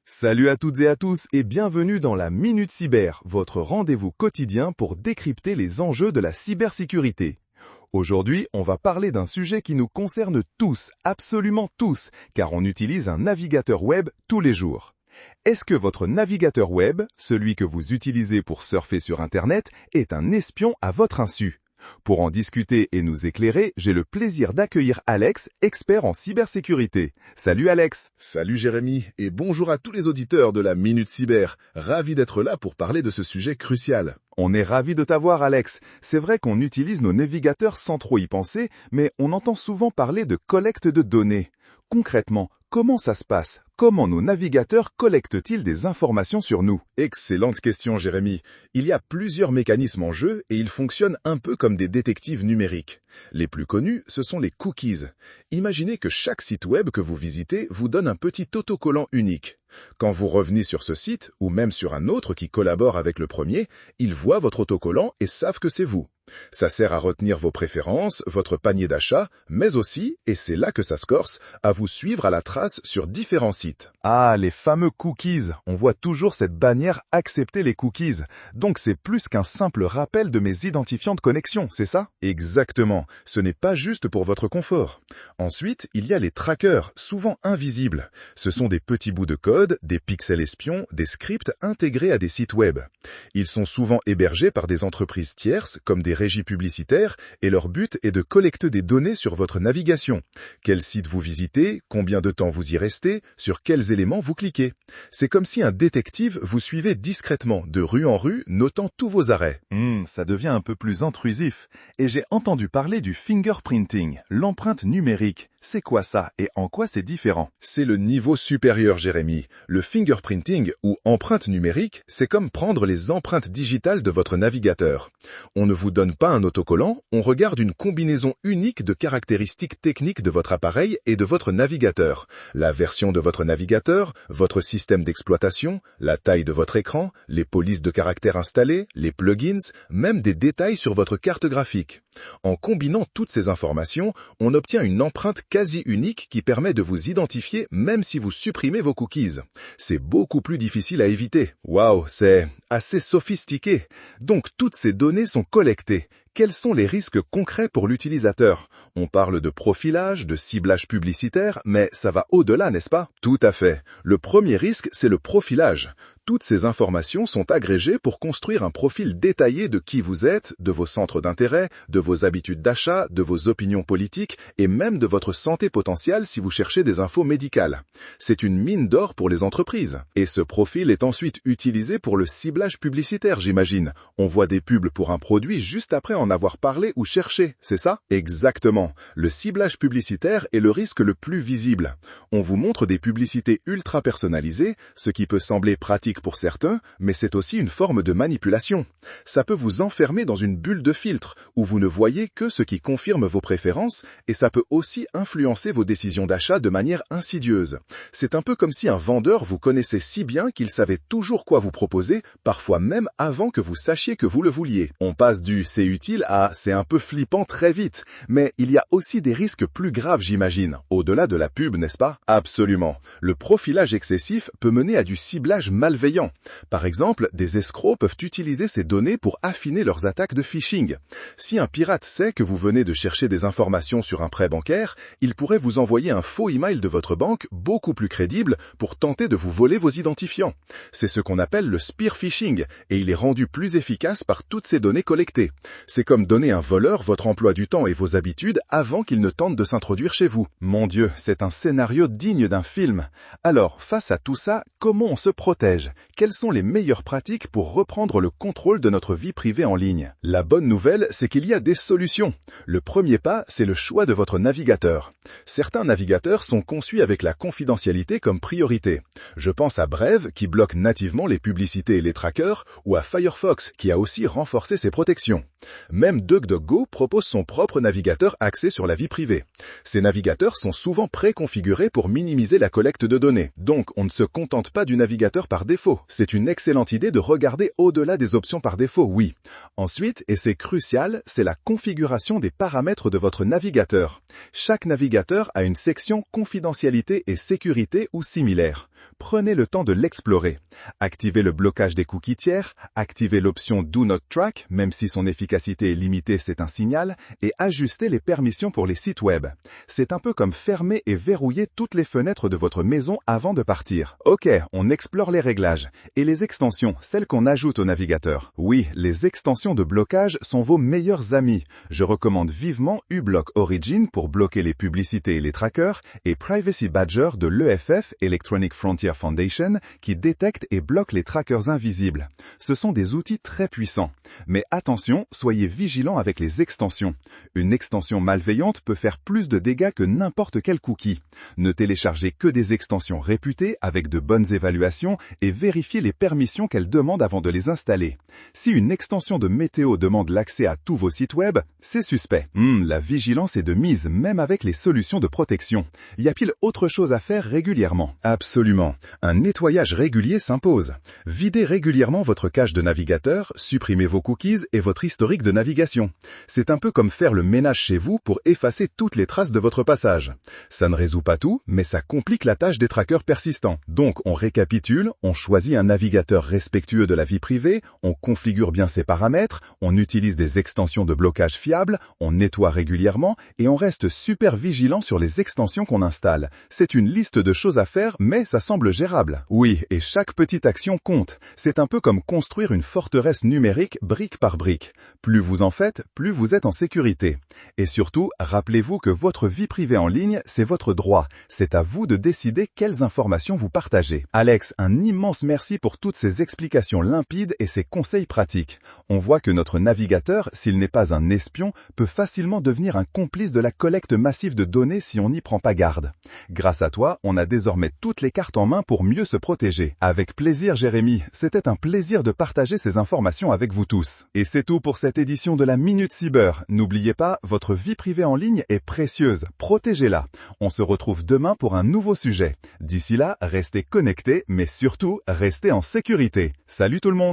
Salut à toutes et à tous et bienvenue dans la Minute Cyber, votre rendez-vous quotidien pour décrypter les enjeux de la cybersécurité. Aujourd'hui, on va parler d'un sujet qui nous concerne tous, absolument tous, car on utilise un navigateur web tous les jours. Est-ce que votre navigateur web, celui que vous utilisez pour surfer sur Internet, est un espion à votre insu? Pour en discuter et nous éclairer, j'ai le plaisir d'accueillir Alex, expert en cybersécurité. Salut Alex! Salut Jérémy et bonjour à tous les auditeurs de la Minute Cyber. Ravi d'être là pour parler de ce sujet crucial. On est ravi de t'avoir Alex. C'est vrai qu'on utilise nos navigateurs sans trop y penser, mais on entend souvent parler de collecte de données. Concrètement, comment ça se passe? Comment nos navigateurs collectent-ils des informations sur nous? Excellente question Jérémy. Il y a plusieurs mécanismes en jeu et ils fonctionnent un peu comme des détectives numériques. Les plus connus, ce sont les cookies. Imaginez que chaque site web que vous visitez vous donne un petit autocollant unique. Quand vous revenez sur ce site, ou même sur un autre qui collabore avec le premier, ils voient votre autocollant et savent que c'est vous. Ça sert à retenir vos préférences, votre panier d'achat, mais aussi, et c'est là que ça se corse, à vous suivre à la trace sur différents sites. Ah, les fameux cookies. On voit toujours cette bannière « Accepter les cookies ». Donc c'est plus qu'un simple rappel de mes identifiants de connexion, c'est ça? Exactement. Ce n'est pas juste pour votre confort. Ensuite, il y a les trackers, souvent invisibles. Ce sont des petits bouts de code, des pixels espions, des scripts intégrés à des sites web. Ils sont souvent hébergés par des entreprises tierces, comme des régies publicitaires, et leur but est de collecter des données sur votre navigation. Quel site vous visitez, combien de temps vous y restez, sur quels éléments vous cliquez. C'est comme si un détective vous suivait discrètement, de rue en rue, notant tous vos arrêts. Ça devient un peu plus intrusif. Et j'ai entendu parler du fingerprinting, l'empreinte numérique. C'est quoi ça et en quoi c'est différent? C'est le niveau supérieur, Jérémy. Le fingerprinting, ou empreinte numérique, c'est comme prendre les empreintes digitales de votre navigateur. On ne vous donne pas un autocollant, on regarde une combinaison unique de caractéristiques techniques de votre appareil et de votre navigateur. La version de votre navigateur, votre système d'exploitation, la taille de votre écran, les polices de caractères installées, les plugins, même des détails sur votre carte graphique. En combinant toutes ces informations, on obtient une empreinte quasi unique qui permet de vous identifier même si vous supprimez vos cookies. C'est beaucoup plus difficile à éviter. Waouh, c'est assez sophistiqué. Donc toutes ces données sont collectées. Quels sont les risques concrets pour l'utilisateur? On parle de profilage, de ciblage publicitaire, mais ça va au-delà, n'est-ce pas? Tout à fait. Le premier risque, c'est le profilage. Toutes ces informations sont agrégées pour construire un profil détaillé de qui vous êtes, de vos centres d'intérêt, de vos habitudes d'achat, de vos opinions politiques et même de votre santé potentielle si vous cherchez des infos médicales. C'est une mine d'or pour les entreprises. Et ce profil est ensuite utilisé pour le ciblage publicitaire, j'imagine. On voit des pubs pour un produit juste après en avoir parlé ou cherché, c'est ça? Exactement. Le ciblage publicitaire est le risque le plus visible. On vous montre des publicités ultra personnalisées, ce qui peut sembler pratique pour certains, mais c'est aussi une forme de manipulation. Ça peut vous enfermer dans une bulle de filtre, où vous ne voyez que ce qui confirme vos préférences, et ça peut aussi influencer vos décisions d'achat de manière insidieuse. C'est un peu comme si un vendeur vous connaissait si bien qu'il savait toujours quoi vous proposer, parfois même avant que vous sachiez que vous le vouliez. On passe du « c'est utile » à « c'est un peu flippant » très vite, mais il y a aussi des risques plus graves, j'imagine, au-delà de la pub, n'est-ce pas? Absolument. Le profilage excessif peut mener à du ciblage malveillant. Par exemple, des escrocs peuvent utiliser ces données pour affiner leurs attaques de phishing. Si un pirate sait que vous venez de chercher des informations sur un prêt bancaire, il pourrait vous envoyer un faux email de votre banque beaucoup plus crédible pour tenter de vous voler vos identifiants. C'est ce qu'on appelle le spear phishing et il est rendu plus efficace par toutes ces données collectées. C'est comme donner à un voleur votre emploi du temps et vos habitudes avant qu'il ne tente de s'introduire chez vous. Mon Dieu, c'est un scénario digne d'un film. Alors, face à tout ça, comment on se protège? Quelles sont les meilleures pratiques pour reprendre le contrôle de notre vie privée en ligne? La bonne nouvelle, c'est qu'il y a des solutions. Le premier pas, c'est le choix de votre navigateur. Certains navigateurs sont conçus avec la confidentialité comme priorité. Je pense à Brave, qui bloque nativement les publicités et les trackers, ou à Firefox, qui a aussi renforcé ses protections. Même DuckDuckGo propose son propre navigateur axé sur la vie privée. Ces navigateurs sont souvent préconfigurés pour minimiser la collecte de données. Donc, on ne se contente pas du navigateur par défaut. C'est une excellente idée de regarder au-delà des options par défaut, oui. Ensuite, et c'est crucial, c'est la configuration des paramètres de votre navigateur. Chaque navigateur a une section confidentialité et sécurité ou similaire. Prenez le temps de l'explorer. Activez le blocage des cookies tiers, activez l'option Do Not Track, même si son efficacité est limitée, c'est un signal, et ajustez les permissions pour les sites web. C'est un peu comme fermer et verrouiller toutes les fenêtres de votre maison avant de partir. Ok, on explore les réglages. Et les extensions, celles qu'on ajoute au navigateur. Oui, les extensions de blocage sont vos meilleurs amis. Je recommande vivement uBlock Origin pour bloquer les publicités et les trackers, et Privacy Badger de l'EFF, Electronic Frontier Foundation, qui détecte et bloque les trackers invisibles. Ce sont des outils très puissants. Mais attention, soyez vigilants avec les extensions. Une extension malveillante peut faire plus de dégâts que n'importe quel cookie. Ne téléchargez que des extensions réputées avec de bonnes évaluations et vérifiez les permissions qu'elles demandent avant de les installer. Si une extension de météo demande l'accès à tous vos sites web, c'est suspect. La vigilance est de mise, même avec les solutions de protection. Y a-t-il autre chose à faire régulièrement? Absolument. Un nettoyage régulier s'impose. Videz régulièrement votre cache de navigateur, supprimez vos cookies et votre historique de navigation. C'est un peu comme faire le ménage chez vous pour effacer toutes les traces de votre passage. Ça ne résout pas tout, mais ça complique la tâche des trackers persistants. Donc on récapitule, on choisit un navigateur respectueux de la vie privée, on configure bien ses paramètres, on utilise des extensions de blocage fiables, on nettoie régulièrement et on reste super vigilant sur les extensions qu'on installe. C'est une liste de choses à faire, mais ça semble gérable. Oui, et chaque petite action compte. C'est un peu comme construire une forteresse numérique brique par brique. Plus vous en faites, plus vous êtes en sécurité. Et surtout, rappelez-vous que votre vie privée en ligne, c'est votre droit. C'est à vous de décider quelles informations vous partagez. Alex, un immense merci pour toutes ces explications limpides et ces conseils pratiques. On voit que notre navigateur, s'il n'est pas un espion, peut facilement devenir un complice de la collecte massive de données si on n'y prend pas garde. Grâce à toi, on a désormais toutes les cartes en main pour mieux se protéger. Avec plaisir, Jérémy. C'était un plaisir de partager ces informations avec vous tous. Et c'est tout pour cette édition de la Minute Cyber. N'oubliez pas, votre vie privée en ligne est précieuse. Protégez-la. On se retrouve demain pour un nouveau sujet. D'ici là, restez connectés, mais surtout, restez en sécurité. Salut tout le monde!